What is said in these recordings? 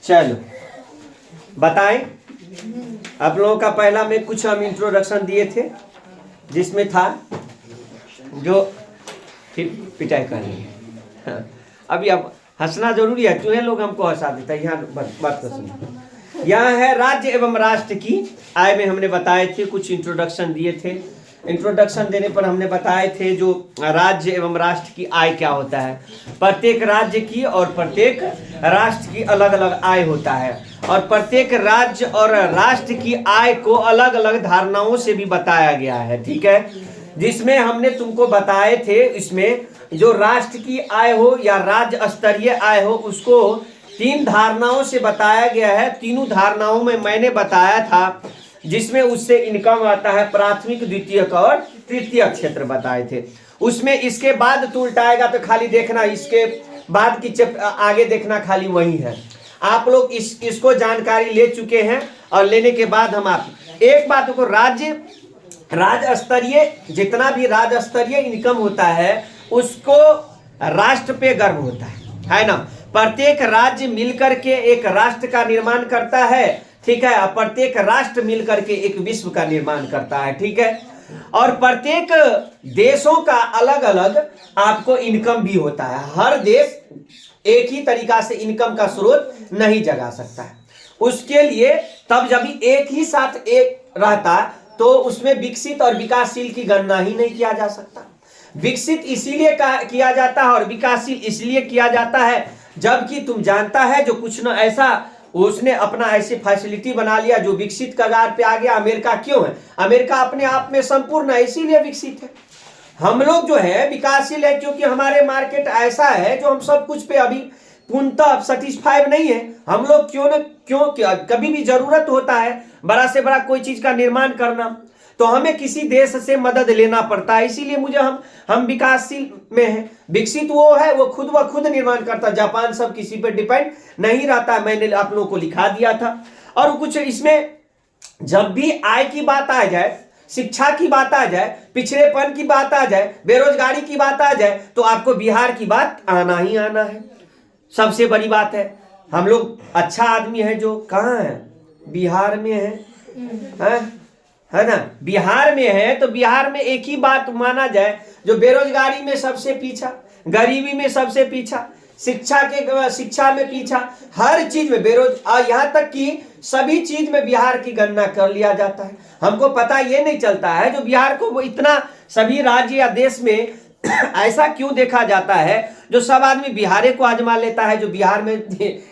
चलो बताएं। आप लोगों का पहला में कुछ हम इंट्रोडक्शन दिए थे, जिसमें था जो फिर पिटाई कर रही है। अभी अब हंसना जरूरी है, चूहे लोग हमको हंसा देता है। यहाँ बात को सुनो। यहाँ है राज्य एवं राष्ट्र की आय में हमने बताए थे, कुछ इंट्रोडक्शन दिए थे। इंट्रोडक्शन देने पर हमने बताए थे जो राज्य एवं राष्ट्र की आय क्या होता है। प्रत्येक राज्य की और प्रत्येक राष्ट्र की अलग अलग आय होता है, और प्रत्येक राज्य और राष्ट्र की आय को अलग अलग धारणाओं से भी बताया गया है। ठीक है, जिसमें हमने तुमको बताए थे, इसमें जो राष्ट्र की आय हो या राज्य स्तरीय आय हो, उसको 3 धारणाओं से बताया गया है। तीनों धारणाओं में मैंने बताया था, जिसमें उससे इनकम आता है प्राथमिक, द्वितीयक और तृतीय क्षेत्र बताए थे। उसमें इसके बाद तू उल्टाएगा तो खाली देखना, इसके बाद की आगे देखना खाली वही है। आप लोग इसको जानकारी ले चुके हैं, और लेने के बाद हम आप एक बात को राज्य स्तरीय, जितना भी राज्य स्तरीय इनकम होता है उसको राष्ट्र पे गर्व होता है ना। प्रत्येक राज्य मिलकर के एक राष्ट्र का निर्माण करता है, ठीक है। प्रत्येक राष्ट्र मिलकर के एक विश्व का निर्माण करता है, ठीक है। और प्रत्येक देशों का अलग अलग आपको इनकम भी होता है। हर देश एक ही तरीका से इनकम का स्रोत नहीं जगा सकता है। उसके लिए तब जब भी एक ही साथ एक रहता तो उसमें विकसित और विकासशील की गणना ही नहीं किया जा सकता। विकसित इसीलिए किया जाता है और विकासशील इसलिए किया जाता है जबकि तुम जानता है जो कुछ न ऐसा उसने अपना ऐसी फैसिलिटी बना लिया जो विकसित कगार पे आ गया। अमेरिका क्यों है? अमेरिका अपने आप में संपूर्ण है, इसीलिए विकसित है। हम लोग जो है विकासशील है क्योंकि हमारे मार्केट ऐसा है जो हम सब कुछ पे अभी पूर्णतः सेटिस्फाइड नहीं है। हम लोग क्यों कभी भी जरूरत होता है बड़ा से बड़ा कोई चीज का निर्माण करना, तो हमें किसी देश से मदद लेना पड़ता है। इसीलिए हम विकासशील में हैं। विकसित वो है वो खुद निर्माण करता है। जापान सब किसी पर डिपेंड नहीं रहता। मैंने आप लोगों को लिखा दिया था। और कुछ इसमें जब भी आय की बात आ जाए, शिक्षा की बात आ जाए, पिछड़ेपन की बात आ जाए, बेरोजगारी की बात आ जाए, तो आपको बिहार की बात आना ही आना है। सबसे बड़ी बात है, हम लोग अच्छा आदमी है जो कहाँ है? बिहार में है ना। बिहार में है तो बिहार में एक ही बात माना जाए, जो बेरोजगारी में सबसे पीछा, गरीबी में सबसे पीछा, शिक्षा में पीछा, हर चीज में यहाँ तक कि सभी चीज में बिहार की गणना कर लिया जाता है। हमको पता ये नहीं चलता है जो बिहार को वो इतना सभी राज्य या देश में ऐसा क्यों देखा जाता है जो सब आदमी बिहार को आजमा लेता है, जो बिहार में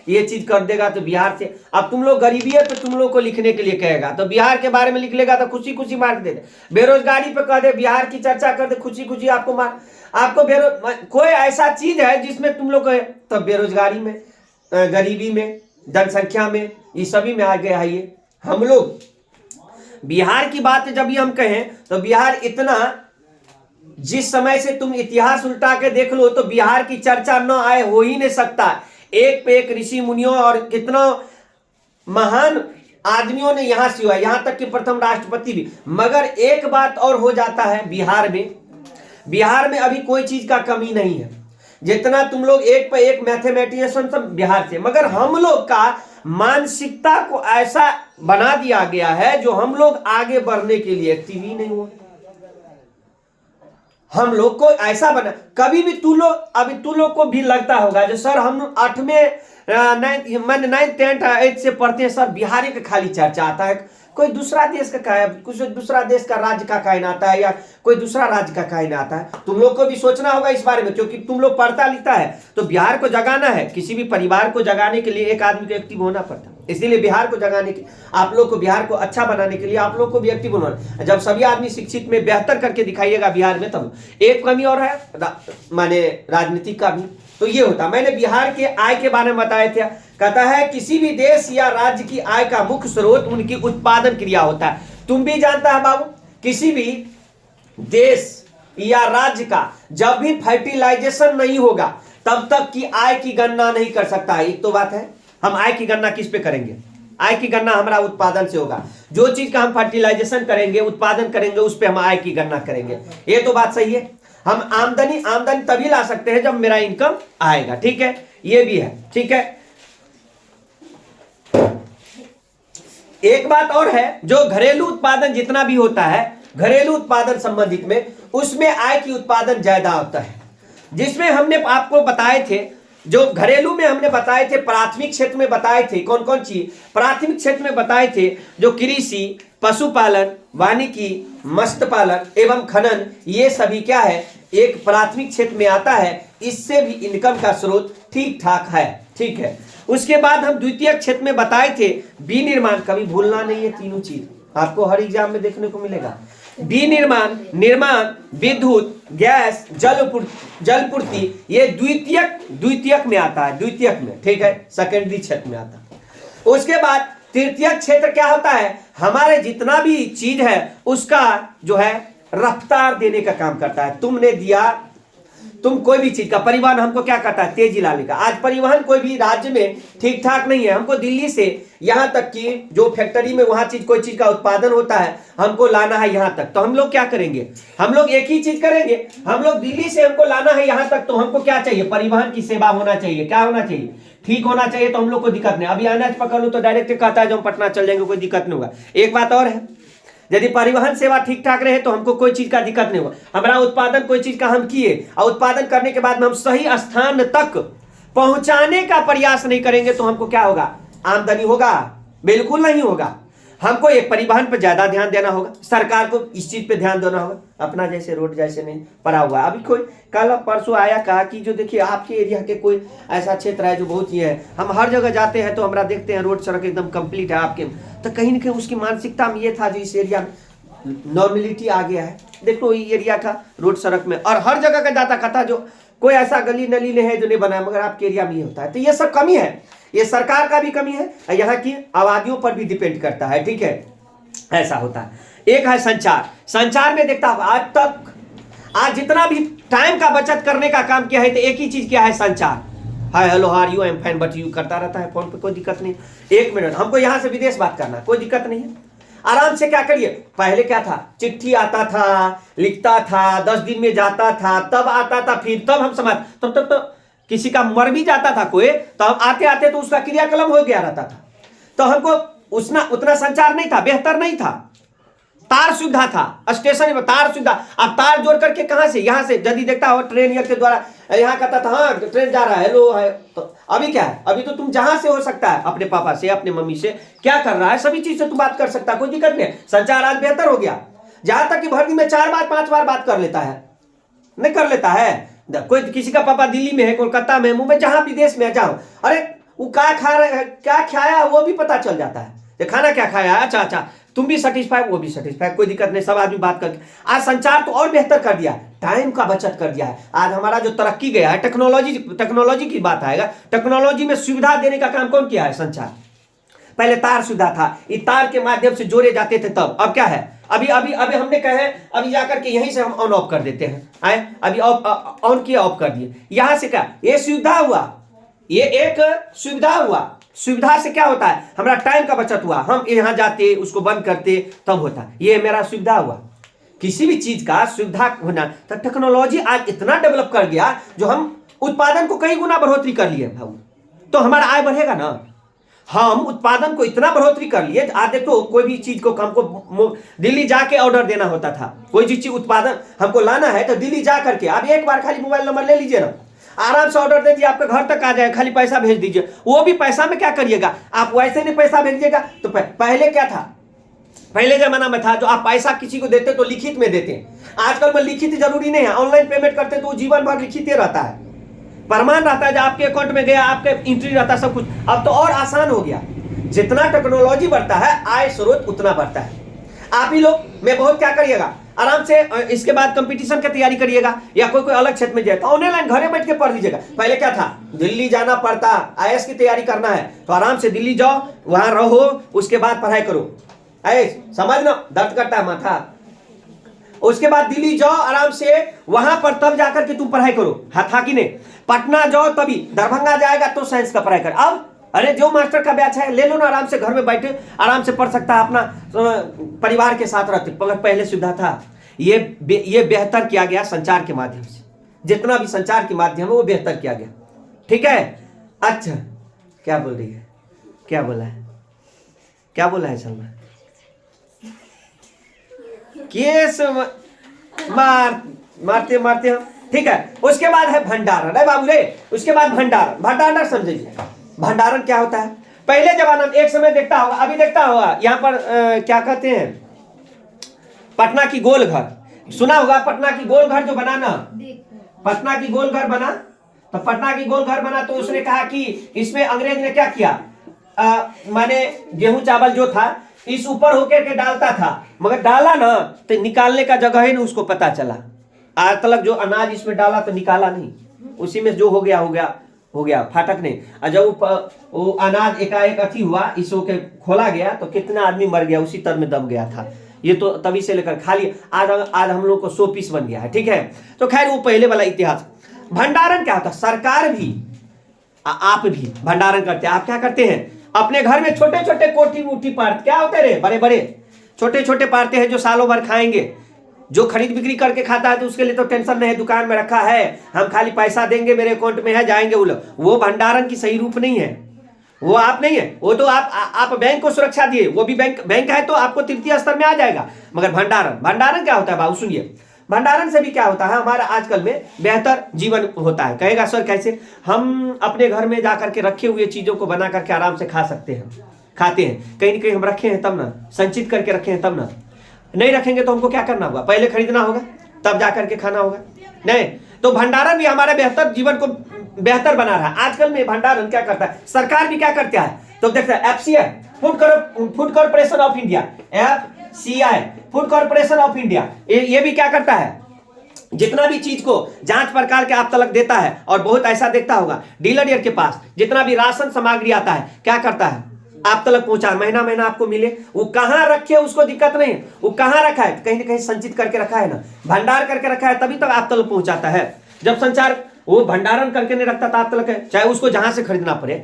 ये चीज कर देगा तो बिहार से। अब तुम लोग गरीबी है तो तुम लोग को लिखने के लिए कहेगा तो बिहार के बारे में लिख लेगा तो खुशी खुशी मार्क दे दे। बेरोजगारी पे कह दे, बिहार की चर्चा कर दे, खुशी खुशी आपको मार्क। आपको कोई ऐसा चीज है जिसमें तुम लोग तो बेरोजगारी में, गरीबी में, जनसंख्या में, ये सभी में आगे आइए। हम लोग बिहार की बात जब भी हम कहें तो बिहार इतना, जिस समय से तुम इतिहास उल्टा के देख लो तो बिहार की चर्चा न आए हो ही नहीं सकता। एक पे एक ऋषि मुनियों और कितना महान आदमियों ने यहां से हुआ, यहां तक कि प्रथम राष्ट्रपति भी। मगर एक बात और हो जाता है, बिहार में अभी कोई चीज का कमी नहीं है। जितना तुम लोग एक पे एक मैथमेटिशियन सब बिहार से, मगर हम लोग का मानसिकता को ऐसा बना दिया गया है जो हम लोग आगे बढ़ने के लिए एक्टिव ही नहीं हुआ। हम लोग को ऐसा बना, कभी भी तू लोग को भी लगता होगा जो सर हम 8वें 9th 10th 8th से पढ़ते हैं सर, बिहारी का खाली चर्चा आता है। कोई दूसरा देश का क्या है, कुछ दूसरा देश का राज्य का कहना आता है या कोई दूसरा राज्य का कहना आता है। तुम लोग को भी सोचना होगा इस बारे में, क्योंकि तुम लोग पढ़ता लिखता है तो बिहार को जगाना है। किसी भी परिवार को जगाने के लिए एक आदमी को एक्टिव होना पड़ता है। इसलिए बिहार को जगाने के, आप लोग को बिहार को अच्छा बनाने के लिए आप लोग को भी एक्टिव होना। जब सभी आदमी शिक्षित में बेहतर करके दिखाइएगा बिहार में, तब एक कमी और है माने राजनीतिक का भी, तो ये होता। मैंने बिहार के आय के बारे में बताया था। कहता है किसी भी देश या राज्य की आय का मुख्य स्रोत उनकी उत्पादन क्रिया होता है। तुम भी जानता है बाबू, किसी भी देश या राज्य का जब भी फर्टिलाइजेशन नहीं होगा तब तक की आय की गणना नहीं कर सकता है। एक तो बात है, हम आय की गणना किस पे करेंगे? आय की गणना हमारा उत्पादन से होगा। जो चीज का हम फर्टिलाइजेशन करेंगे, उत्पादन करेंगे, उस पे हम आय की गणना करेंगे। ये तो बात सही है। हम आमदनी तभी ला सकते हैं जब मेरा इनकम आएगा, ठीक है। ये भी है, ठीक है। एक बात और है, जो घरेलू उत्पादन जितना भी होता है घरेलू उत्पादन संबंधित में, उसमें आय की उत्पादन ज्यादा होता है। जिसमें हमने आपको बताए थे, जो घरेलू में हमने बताए थे, प्राथमिक क्षेत्र में बताए थे कौन कौन चीज, प्राथमिक क्षेत्र में बताए थे जो कृषि, पशुपालन, वानिकी, मत्स्य पालन एवं खनन, ये सभी क्या है, एक प्राथमिक क्षेत्र में आता है। इससे भी इनकम का स्रोत ठीक ठाक है, ठीक है। उसके बाद हम द्वितीय क्षेत्र में बताए थे विनिर्माण, कभी भूलना नहीं है, तीनों चीज आपको हर एग्जाम में देखने को मिलेगा। विनिर्माण, निर्माण, विद्युत, गैस, जलपूर्ति, ये द्वितीयक में आता है, द्वितीयक में, ठीक है, सेकेंडरी क्षेत्र में आता है। उसके बाद तृतीय क्षेत्र क्या होता है, हमारे जितना भी चीज है उसका जो है रफ्तार देने का काम करता है। तुमने दिया, तुम कोई भी चीज का परिवहन हमको क्या करता है, तेजी लाने का। आज परिवहन कोई भी राज्य में ठीक ठाक नहीं है, हमको दिल्ली से यहां तक कि जो फैक्ट्री में वहां चीज कोई चीज का उत्पादन होता है हमको लाना है यहां तक, तो हम लोग क्या करेंगे, हम लोग एक ही चीज करेंगे, हम लोग दिल्ली से हमको लाना है यहां तक, तो हमको क्या चाहिए, परिवहन की सेवा होना चाहिए। क्या होना चाहिए, ठीक होना चाहिए, तो हम लोग को दिक्कत नहीं। अभी एनएच पकड़ लो तो डायरेक्ट कहता है जो हम पटना चल जाएंगे, कोई दिक्कत नहीं होगा। एक बात और है, यदि परिवहन सेवा ठीक ठाक रहे तो हमको कोई चीज का दिक्कत नहीं होगा। हमारा उत्पादन कोई चीज का हम किए और उत्पादन करने के बाद में हम सही स्थान तक पहुंचाने का प्रयास नहीं करेंगे तो हमको क्या होगा, आमदनी होगा, बिल्कुल नहीं होगा। हमको एक परिवहन पर ज्यादा ध्यान देना होगा, सरकार को इस चीज पे ध्यान देना होगा। अपना जैसे रोड जैसे नहीं पड़ा हुआ है। अभी कोई कल परसों आया कहा कि जो देखिए आपके एरिया के कोई ऐसा क्षेत्र है जो बहुत ही है, हम हर जगह जाते हैं तो हमारा देखते हैं रोड सड़क एकदम कंप्लीट है आपके, तो कहीं ना कहीं उसकी मानसिकता में ये था जो इस एरिया में नॉर्मेलिटी आ गया है। देखो ये एरिया का रोड सड़क में, और हर जगह का दाता कथा जो कोई ऐसा गली नली नहीं है जो नहीं बना है, मगर आपके एरिया में ये होता है। तो ये सब कमी है, ये सरकार का भी कमी है, यहाँ की आबादियों पर भी डिपेंड करता है, ठीक है, ऐसा होता है। एक है संचार, संचार में देखता हूं आज जितना भी टाइम का बचत करने का काम किया है तो एक ही चीज क्या है, संचार। हाय हेलो हार you, I am fine but you करता रहता है फोन पे, कोई दिक्कत नहीं। एक मिनट, हमको यहाँ से विदेश बात करना, कोई दिक्कत नहीं है, आराम से क्या करिए। पहले क्या था, चिट्ठी आता था, लिखता था, 10 दिन में जाता था, तब आता था, फिर तब हम समझ, तब तो किसी का मर भी जाता था कोई, तो हम आते आते तो उसका क्रियाकलम हो गया रहता था, तो हमको उतना संचार नहीं था, बेहतर नहीं था। तार सुविधा था, स्टेशन में तार सुविधा, अब तार जोड़ करके कहां से, यहां से यदि देखता हो ट्रेन के द्वारा यहाँ कहता था हाँ ट्रेन जा रहा है, हेलो है, तो अभी क्या है, अभी तो तुम जहां से हो सकता है, अपने पापा से, अपने मम्मी से, क्या कर रहा है, सभी चीज से तू बात कर सकता है, कोई दिक्कत नहीं। संचार आज बेहतर हो गया, जहां तक कि भर दिन में 4 बार 5 बार बात कर लेता है, नहीं कर लेता है। कोई किसी का पापा दिल्ली में है, कोलकाता में, मुंबई, जहां विदेश में जाओ, अरे वो क्या खा रहे हैं, क्या खाया वो भी पता चल जाता है, खाना क्या खाया, अच्छा अच्छा, तुम भी सेटिस्फाई, वो भी सेटिस्फाई, कोई दिक्कत नहीं, सब आदमी बात करके। आज संचार तो और बेहतर कर दिया, टाइम का बचत कर दिया है। आज हमारा जो तरक्की गया है, टेक्नोलॉजी की बात आएगा, टेक्नोलॉजी में सुविधा देने का काम कौन किया है, संचार। पहले तार सुविधा था, इस तार के माध्यम से जोड़े जाते थे, तब अब क्या है, अभी हमने कहे अभी जाकर के यहीं से हम ऑन ऑफ कर देते हैं, आए अभी ऑन किया ऑफ कर दिए, यहां से क्या, ये सुविधा हुआ, ये एक सुविधा हुआ। सुविधा से क्या होता है, हमारा टाइम का बचत हुआ, हम यहां जाते उसको बंद करते तब होता, ये मेरा सुविधा हुआ। किसी भी चीज का सुविधा होना, तो टेक्नोलॉजी आज इतना डेवलप कर गया जो हम उत्पादन को कई गुना बढ़ोतरी कर लिए भाऊ, तो हमारा आय बढ़ेगा ना। हम उत्पादन को इतना बढ़ोतरी कर लिए, आज देखो कोई भी चीज को हमको दिल्ली जाके ऑर्डर देना होता था, कोई चीज उत्पादन हमको लाना है तो दिल्ली जा करके, अब एक बार खाली मोबाइल नंबर ले लीजिए ना, आराम से ऑर्डर दे दीजिए, आपके घर तक आ जाए, खाली पैसा भेज दीजिए। वो भी पैसा में क्या करिएगा, आप वैसे नहीं पैसा भेजिएगा तो पहले क्या था, पहले जमाना में था जो आप पैसा किसी को देते तो लिखित में देते, आजकल में लिखित जरूरी नहीं है, ऑनलाइन पेमेंट करते तो जीवन भर लिखित रहता है, प्रमाण रहता है, जो आपके अकाउंट में गया आपके एंट्री रहता है, सब कुछ। अब तो और आसान हो गया, जितना टेक्नोलॉजी बढ़ता है आय स्रोत उतना बढ़ता है। आप ही लोग में बहुत क्या करिएगा, आराम से इसके बाद कंपटीशन की तैयारी करिएगा, या कोई अलग क्षेत्र में जाए तो ऑनलाइन घरे बैठ के पढ़ लीजिएगा। पहले क्या था, दिल्ली जाना पड़ता, आईएएस की तैयारी करना है तो आराम से दिल्ली जाओ, वहां रहो, उसके बाद पढ़ाई करो, समझना, दर्द करता है माथा, उसके बाद दिल्ली जाओ आराम से, वहां पर तब जाकर के तुम पढ़ाई करो, था कि नहीं। पटना जाओ तभी, दरभंगा जाएगा तो साइंस का पढ़ाई कर। अब अरे जो मास्टर का बैच है ले लो ना, आराम से घर में बैठे आराम से पढ़ सकता है, अपना परिवार के साथ रहते। पहले सुविधा था, ये बेहतर किया गया संचार के माध्यम से, जितना भी संचार के माध्यम है वो बेहतर किया गया, ठीक है। अच्छा क्या बोल रही है, क्या बोला है, क्या बोला है सलमान? केस मारते मारते हम, ठीक है। उसके बाद है भंडारण, है बाबू रे। उसके बाद भंडारण, भंडारण समझिए। भंडारण क्या होता है? पहले जमाना में एक समय देखता होगा, अभी देखता होगा, यहाँ पर क्या कहते हैं, पटना की गोल घर सुना होगा। पटना की गोल घर जो बना ना, पटना की गोल घर बना, तो पटना की गोल घर बना तो उसने कहा कि इसमें अंग्रेज ने क्या किया, माने गेहूं चावल जो था इस ऊपर होकर के डालता था, मगर डाला ना तो निकालने का जगह ही ना उसको पता चला। आज तक जो अनाज इसमें डाला तो निकाला नहीं, उसी में जो हो गया हो गया फाटक नहीं। और जब वो अनाज एकाएक अथी हुआ, इस के खोला गया तो कितना आदमी मर गया, उसी तर में दब गया था। ये तो तभी से लेकर खाली आज हम लोग को 100 पीस बन गया है, ठीक है। तो खैर वो पहले वाला इतिहास। भंडारण क्या होता है? सरकार भी आप भी भंडारण करते हैं। आप क्या करते हैं? अपने घर में छोटे छोटे कोठी वूठी पारते, क्या होते रे, बड़े बड़े छोटे छोटे पारते हैं जो सालों भर खाएंगे। जो खरीद बिक्री करके खाता है तो उसके लिए तो टेंशन नहीं है, दुकान में रखा है, हम खाली पैसा देंगे, मेरे अकाउंट में है, जाएंगे वो लोग। वो भंडारण की सही रूप नहीं है, वो आप नहीं है। वो तो आप बैंक को सुरक्षा दिए, वो भी बैंक है तो आपको तृतीय स्तर में आ जाएगा। मगर भंडारण क्या होता है बाबू? सुनिए, भंडारण से भी क्या होता है, हमारा आजकल में बेहतर जीवन होता है। कहेगा सर कैसे? हम अपने घर में जाकर के रखे हुए चीजों को बना करके आराम से खा सकते हैं, खाते हैं। कहीं ना कहीं हम रखे हैं तब ना, संचित करके रखे हैं तब ना। नहीं रखेंगे तो हमको क्या करना होगा? पहले खरीदना होगा, तब जाकर के खाना होगा। नहीं तो भंडारण भी हमारे बेहतर जीवन को बेहतर बना रहा है। आजकल में भंडारण क्या करता है, सरकार भी क्या करता है, तो देखते हैं FCI, food corporation of India, FCI, food corporation of India, ये भी क्या करता है, जितना भी चीज को जांच पड़ताल के आप तलक देता है। और बहुत ऐसा देखता होगा डीलर के पास जितना भी राशन सामग्री आता है, क्या करता है, आप तलक पहुंचा, महीना महीना आपको मिले। वो कहां रखे उसको दिक्कत नहीं, वो कहां रखा है, कहीं ना कहीं संचित करके रखा है ना, भंडार करके रखा है, तभी तक आप तलक पहुंचाता है। जब संचार वो भंडारण करके नहीं रखता था आप तलक है, चाहे उसको जहां से खरीदना पड़े,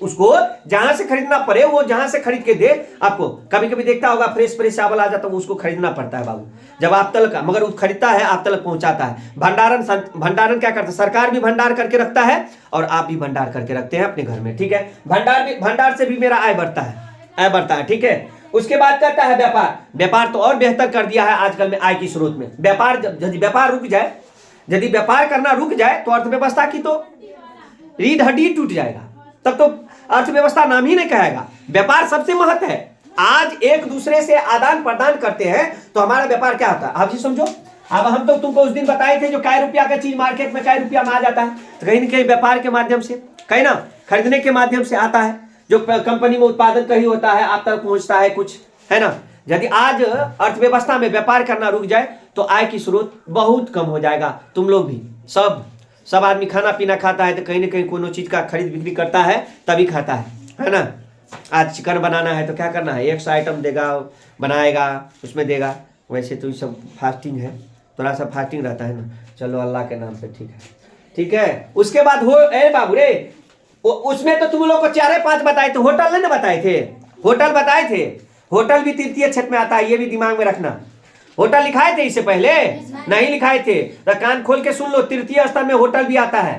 उसको जहां से खरीदना पड़े, वो जहां से खरीद के दे आपको। कभी कभी देखता होगा फ्रेश चावल आ जाता है, उसको खरीदना पड़ता है बाबू, जब आप तलक, मगर वो खरीदता है, आप तलक पहुंचाता है। भंडारण क्या करता है, सरकार भी भंडार करके रखता है और आप भी भंडार करके रखते हैं अपने घर में, ठीक है। भंडार से भी मेरा आय बढ़ता है, ठीक है। उसके बाद करता है व्यापार तो और बेहतर कर दिया है आजकल में आय की स्रोत में। यदि व्यापार रुक जाए, यदि व्यापार करना रुक जाए तो अर्थव्यवस्था की तो रीढ़ हड्डी टूट जाएगा, तब तो अर्थव्यवस्था नाम ही नहीं कहेगा। व्यापार सबसे महत्व है। आज एक दूसरे से आदान प्रदान करते हैं तो हमारा व्यापार क्या होता है, आप जी समझो। अब हम तो तुमको उस दिन बताए थे जो कै रुपया का चीज मार्केट में कै रुपया में आ जाता है, तो कहीं ना कहीं व्यापार के माध्यम से, कहीं ना खरीदने के माध्यम से आता है। जो कंपनी में उत्पादन कहीं होता है आप तक पहुंचता है कुछ, है ना। यदि आज अर्थव्यवस्था में व्यापार करना रुक जाए तो आय की स्रोत बहुत कम हो जाएगा। तुम लोग भी सब आदमी खाना पीना खाता है तो कहीं ना कहीं कोनो चीज का खरीद बिक्री करता है तभी खाता है ना। आज चिकन बनाना है तो क्या करना है, 100 आइटम देगा, बनाएगा, उसमें देगा। वैसे तो ये सब फास्टिंग है, थोड़ा सा फास्टिंग रहता है ना, चलो अल्लाह के नाम पे, ठीक है। उसके बाद बाबू रे, उसमें तो तुम लोग को 4-5 बताए थे, होटल नहीं बताए थे, होटल बताए थे। होटल भी तृतीय क्षेत्र में आता है, ये भी दिमाग में रखना। होटल लिखाए थे इससे पहले नहीं लिखाए थे, तो कान खोल के सुन लो, तृतीय स्तर में होटल भी आता है,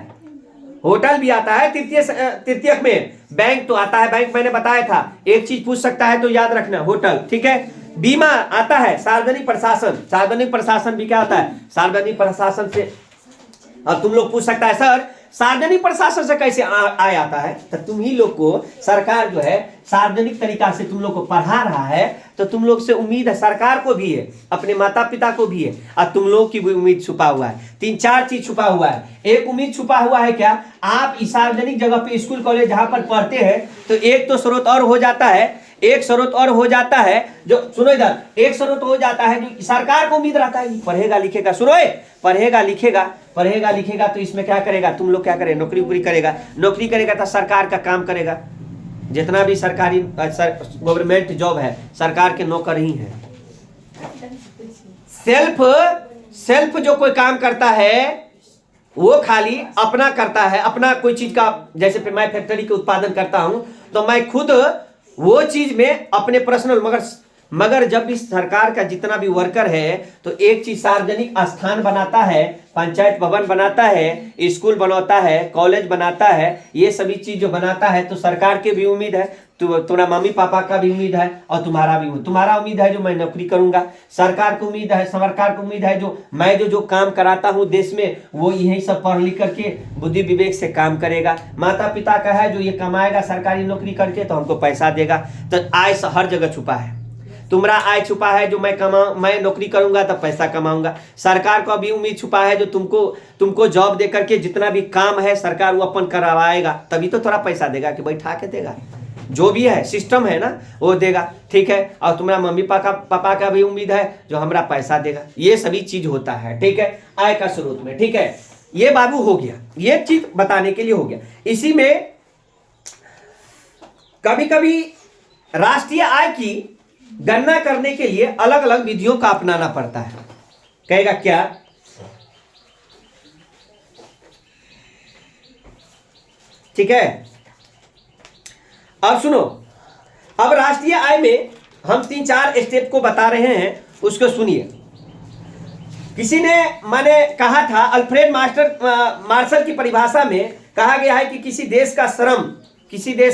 होटल भी आता है। तृतीयक में बैंक तो आता है, बैंक मैंने बताया था। एक चीज पूछ सकता है तो याद रखना, होटल, ठीक है। बीमा आता है, सार्वजनिक प्रशासन भी क्या आता है, सार्वजनिक प्रशासन से। अब तुम लोग पूछ सकता है सर सार्वजनिक प्रशासन से कैसे आय आता है, तो तुम ही लोग को सरकार जो है सार्वजनिक तरीका से तुम लोग को पढ़ा रहा है, तो तुम लोग से उम्मीद है, सरकार को भी है, अपने माता पिता को भी है, और तुम लोग की भी उम्मीद छुपा हुआ है। 3-4 चीज छुपा हुआ है। एक उम्मीद छुपा हुआ है क्या, आप इस सार्वजनिक जगह पे स्कूल कॉलेज जहां पर पढ़ते हैं तो एक तो स्रोत और हो जाता है, एक स्रोत और हो जाता है, जो सुनो इधर, एक स्रोत हो जाता है जो सरकार को उम्मीद रहता है पढ़ेगा लिखेगा, सुनो पढ़ेगा लिखेगा तो इसमें क्या करेगा, तुम लोग क्या करेगा, नौकरी करेगा तो सरकार का काम करेगा। जितना भी सरकारी गवर्नमेंट जॉब है सरकार के नौकर ही है। सेल्फ जो कोई काम करता है वो खाली अपना करता है, अपना कोई चीज का, जैसे मैं फैक्ट्री के उत्पादन करता हूं तो मैं खुद वो चीज में अपने पर्सनल, मगर जब भी सरकार का जितना भी वर्कर है तो एक चीज सार्वजनिक स्थान बनाता है, पंचायत भवन बनाता है, स्कूल बनाता है, कॉलेज बनाता है, ये सभी चीज जो बनाता है तो सरकार की भी उम्मीद है, तुम्हारा मम्मी पापा का भी उम्मीद है और तुम्हारा भी। तुम्हारा उम्मीद है जो मैं नौकरी करूंगा, सरकार को उम्मीद है, सरकार को उम्मीद है जो मैं जो काम कराता हूं देश में वो यही सब पढ़ लिख करके बुद्धि विवेक से काम करेगा। माता पिता का है जो ये कमाएगा सरकारी नौकरी करके तो हमको पैसा देगा। तो आय हर जगह छुपा है। तुम्हारा आय छुपा है जो मैं नौकरी करूंगा तो पैसा कमाऊंगा। सरकार को भी उम्मीद छुपा है जो तुमको जॉब दे करके जितना भी काम है सरकार वो अपन करवाएगा, तभी तो थोड़ा पैसा देगा कि बैठा के देगा। जो भी है सिस्टम है ना वो देगा, ठीक है। और तुम्हारा मम्मी पापा का भी उम्मीद है जो हमारा पैसा देगा। ये सभी चीज होता है, ठीक है, आय का स्रोत में, ठीक है। ये बाबू हो गया, ये चीज बताने के लिए हो गया। इसी में कभी कभी राष्ट्रीय आय की गणना करने के लिए अलग अलग विधियों का अपनाना पड़ता है। कहेगा क्या? ठीक है, अब सुनो। अब राष्ट्रीय आय में हम 3-4 स्टेप को बता रहे हैं, उसको सुनिए। किसी ने मैंने कहा था अल्फ्रेड मार्शल की परिभाषा में कहा गया है कि किसी देश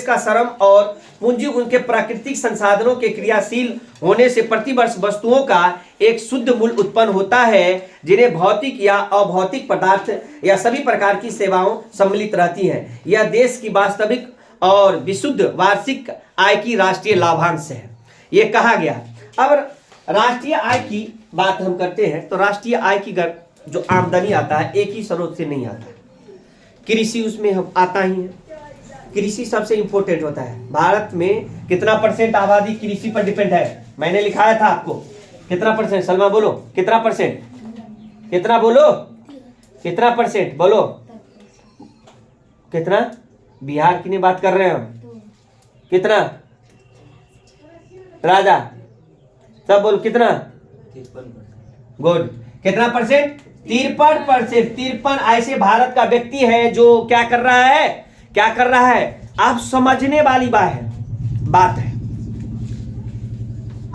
का श्रम और पूंजी उनके प्राकृतिक संसाधनों के क्रियाशील होने से प्रतिवर्ष वस्तुओं का एक शुद्ध मूल्य उत्पन्न होता है जिन्हें भौतिक या अभौतिक पदार्थ या सभी प्रकार की सेवाओं सम्मिलित रहती हैं। यह देश की वास्तविक और विशुद्ध वार्षिक आय की राष्ट्रीय लाभांश है, ये कहा गया। अब राष्ट्रीय आय की बात हम करते हैं तो राष्ट्रीय आय की जो आमदनी आता है एक ही स्रोत से नहीं आता। कृषि उसमें हम आता ही है। कृषि सबसे इंपॉर्टेंट होता है। भारत में कितना % आबादी कृषि पर डिपेंड है? मैंने लिखाया था आपको कितना %। सलमा बोलो कितना %? कितना बोलो? कितना % बोलो? कितना? बिहार की नहीं बात कर रहे हैं हम। कितना? राजा सब बोलो कितना? 53%। गुड। कितना %? 53%। 53 ऐसे भारत का व्यक्ति है जो क्या कर रहा है? आप समझने वाली बात है।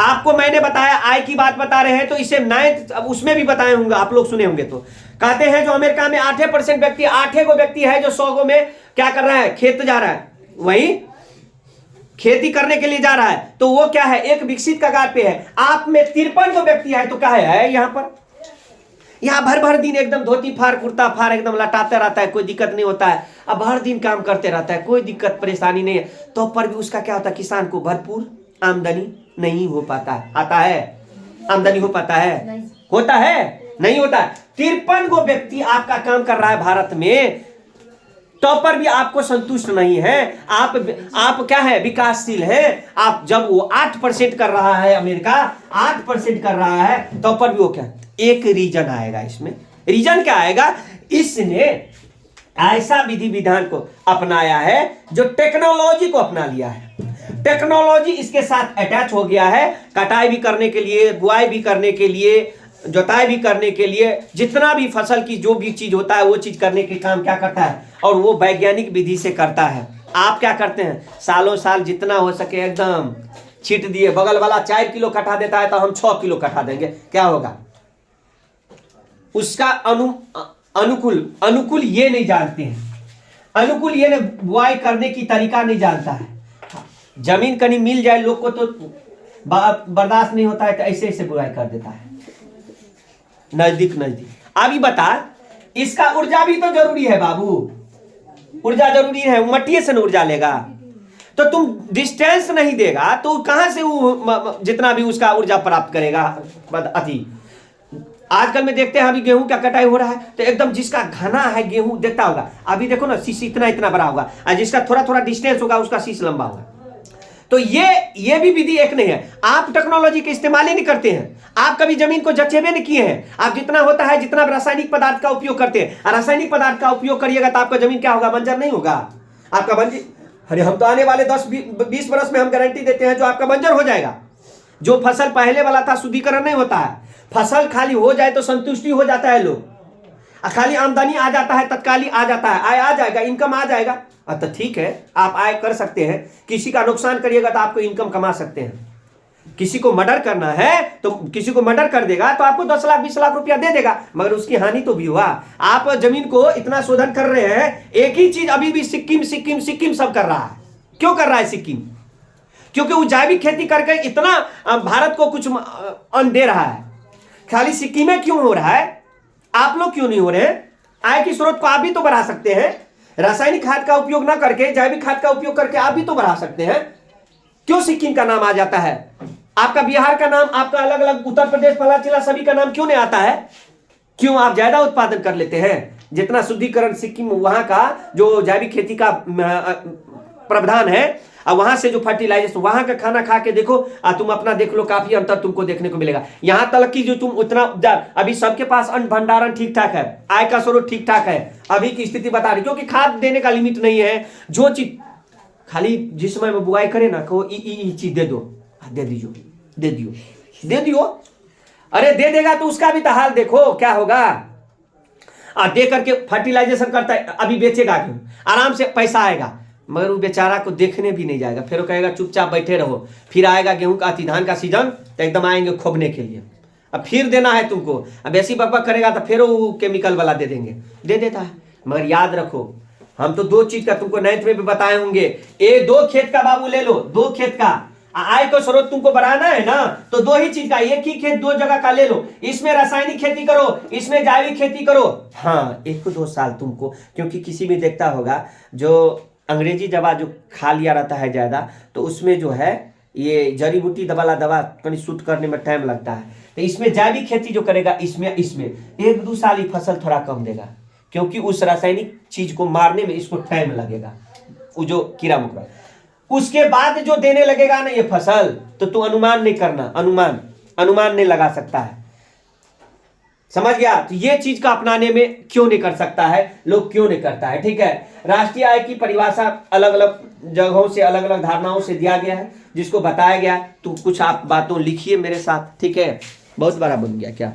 आपको मैंने बताया आय की बात बता रहे हैं तो इसे 9th उसमें भी बताए होंगे, आप लोग सुने होंगे। तो कहते हैं जो अमेरिका में 8% व्यक्ति, 8 गो व्यक्ति है जो 100 गो में क्या कर रहा है? खेत जा रहा है, वही खेती करने के लिए जा रहा है। तो वो क्या है? एक विकसित कगार पे है। आप में 53 गो व्यक्ति है तो क्या है? यहाँ भर दिन एकदम धोती फाड़ कुर्ता फाड़ एकदम लटाते रहता है, कोई दिक्कत नहीं होता है। अब भर दिन काम करते रहता है, कोई दिक्कत परेशानी नहीं है, तो पर भी उसका क्या होता है? किसान को भरपूर आमदनी नहीं हो पाता है। आता है? आमदनी हो पाता है? होता है? नहीं होता है। 53 गो व्यक्ति आपका काम कर रहा है भारत में, तो पर भी आपको संतुष्ट नहीं है। आप क्या है? विकासशील है। आप जब वो 8% कर रहा है, अमेरिका 8% कर रहा है, तो पर भी वो क्या? एक रीजन आएगा इसमें। रीजन क्या आएगा? इसने ऐसा विधि विधान को अपनाया है जो टेक्नोलॉजी को अपना लिया है। टेक्नोलॉजी इसके साथ अटैच हो गया है। कटाई भी करने के लिए, बुआई भी करने के लिए, जोताई भी करने के लिए, जितना भी फसल की जो भी चीज होता है वो चीज करने के काम क्या करता है? और वो वैज्ञानिक विधि से करता है। आप क्या करते हैं? सालों साल जितना हो सके एकदम छीट दिए। बगल वाला 4 किलो कटा देता है तो हम 6 किलो कटा देंगे, क्या होगा? उसका अनुकूल ये नहीं जानते हैं। अनुकूल ये बुआई करने की तरीका नहीं जानता है। जमीन कहीं मिल जाए लोग को तो बर्दाश्त नहीं होता है तो ऐसे ऐसे बुआई कर देता है, नजदीक। अभी बता, इसका ऊर्जा भी तो जरूरी है बाबू। ऊर्जा जरूरी है, मट्टी से ऊर्जा लेगा तो तुम डिस्टेंस नहीं देगा तो कहां से वो जितना भी उसका ऊर्जा प्राप्त करेगा? अति आजकल में देखते हैं अभी गेहूं का कटाई हो रहा है तो एकदम जिसका घना है गेहूं देखता होगा, अभी देखो ना शीश इतना बड़ा होगा, और जिसका थोड़ा डिस्टेंस होगा उसका शीश लंबा होगा। तो ये भी विधि एक नहीं है। आप टेक्नोलॉजी के इस्तेमाल ही नहीं करते हैं। आप कभी जमीन को जचेबे नहीं किए हैं। आप जितना होता है जितना रासायनिक पदार्थ का उपयोग करते हैं, रासायनिक पदार्थ का उपयोग करिएगा तो आपका जमीन क्या होगा? बंजर नहीं होगा आपका। अरे हम तो आने वाले 10-20 वर्ष में हम गारंटी देते हैं जो आपका बंजर हो जाएगा। जो फसल पहले वाला था शुद्धिकरण नहीं होता है। फसल खाली हो जाए तो संतुष्टि हो जाता है लोग, खाली आमदनी आ जाता है, तत्काली आ जाता है, आय आ जाएगा, इनकम आ जाएगा, तो ठीक है आप आय कर सकते हैं। किसी का नुकसान करिएगा तो आपको इनकम कमा सकते हैं। किसी को मर्डर करना है तो किसी को मर्डर कर देगा तो आपको 10 लाख 20 लाख रुपया दे देगा, मगर उसकी हानि तो भी हुआ। आप जमीन को इतना शोधन कर रहे हैं, एक ही चीज अभी भी सिक्किम सब कर रहा है। क्यों कर रहा है सिक्किम? क्योंकि वो जैविक खेती करके इतना भारत को कुछ अन्न दे रहा है। खाली सिक्किम में क्यों हो रहा है, आप लोग क्यों नहीं हो रहे हैं? आय की स्रोत को आप भी तो बढ़ा सकते हैं। रासायनिक खाद का उपयोग ना करके जैविक खाद का उपयोग करके आप भी तो बढ़ा सकते हैं। क्यों सिक्किम का नाम आ जाता है? आपका बिहार का नाम, आपका अलग अलग उत्तर प्रदेश, फला जिला, सभी का नाम क्यों नहीं आता है? क्यों? आप ज्यादा उत्पादन कर लेते हैं। जितना शुद्धिकरण सिक्किम, वहां का जो जैविक खेती का प्रावधान है, और वहां से जो फर्टिलाइजेशन, वहां का खाना खा के देखो, तुम अपना देख लो, काफी अंतर तुमको देखने को मिलेगा। यहां तक कि जो तुम उतना अभी सबके पास अन्न भंडारण ठीक ठाक है, आय का स्रोत ठीक ठाक है, अभी की स्थिति बता रही, क्योंकि खाद देने का लिमिट नहीं है। जो चीज खाली जिस समय में बुआई करे ना, को चीज दे दो, दे दीजिए, दे दियो, दे दियो। अरे दे देगा तो उसका भी तो हाल देखो क्या होगा। दे करके फर्टिलाइजेशन करता है, अभी बेचेगा क्यों? आराम से पैसा आएगा, मगर वो बेचारा को देखने भी नहीं जाएगा। फिर वो कहेगा चुपचाप बैठे रहो। फिर आएगा गेहूं का धान का सीजन, तो एकदम आएंगे खोबने के लिए। अब फिर देना है तुमको, अब ऐसी बकबक करेगा तो फिर वो केमिकल वाला दे देंगे, दे देता है। मगर याद रखो, हम तो दो चीज का तुमको 9th में भी बताए होंगे। दो खेत का बाबू ले लो, दो खेत का आय को स्रोत तुमको बढ़ाना है ना, तो दो ही चीज का, एक ही खेत दो जगह का ले लो। इसमें रासायनिक खेती करो, इसमें जैविक खेती करो। हाँ, 1-2 साल तुमको, क्योंकि किसी भी देखता होगा जो अंग्रेजी दवा जो खा लिया रहता है ज्यादा, तो उसमें जो है ये जड़ी बूटी वाला दवा कहीं शूट करने में टाइम लगता है। तो इसमें जैविक खेती जो करेगा, इसमें 1-2 साल ही फसल थोड़ा कम देगा, क्योंकि उस रासायनिक चीज को मारने में इसको टाइम लगेगा, वो जो कीड़ा मकोड़ा। उसके बाद जो देने लगेगा ना ये फसल, तो तू अनुमान नहीं करना, अनुमान नहीं लगा सकता है। समझ गया? तो ये चीज का अपनाने में क्यों नहीं कर सकता है, लोग क्यों नहीं करता है? ठीक है, राष्ट्रीय आय की परिभाषा अलग अलग जगहों से, अलग अलग धारणाओं से दिया गया है, जिसको बताया गया। तो कुछ आप बातों लिखिए मेरे साथ, ठीक है? बहुत बड़ा बन गया क्या?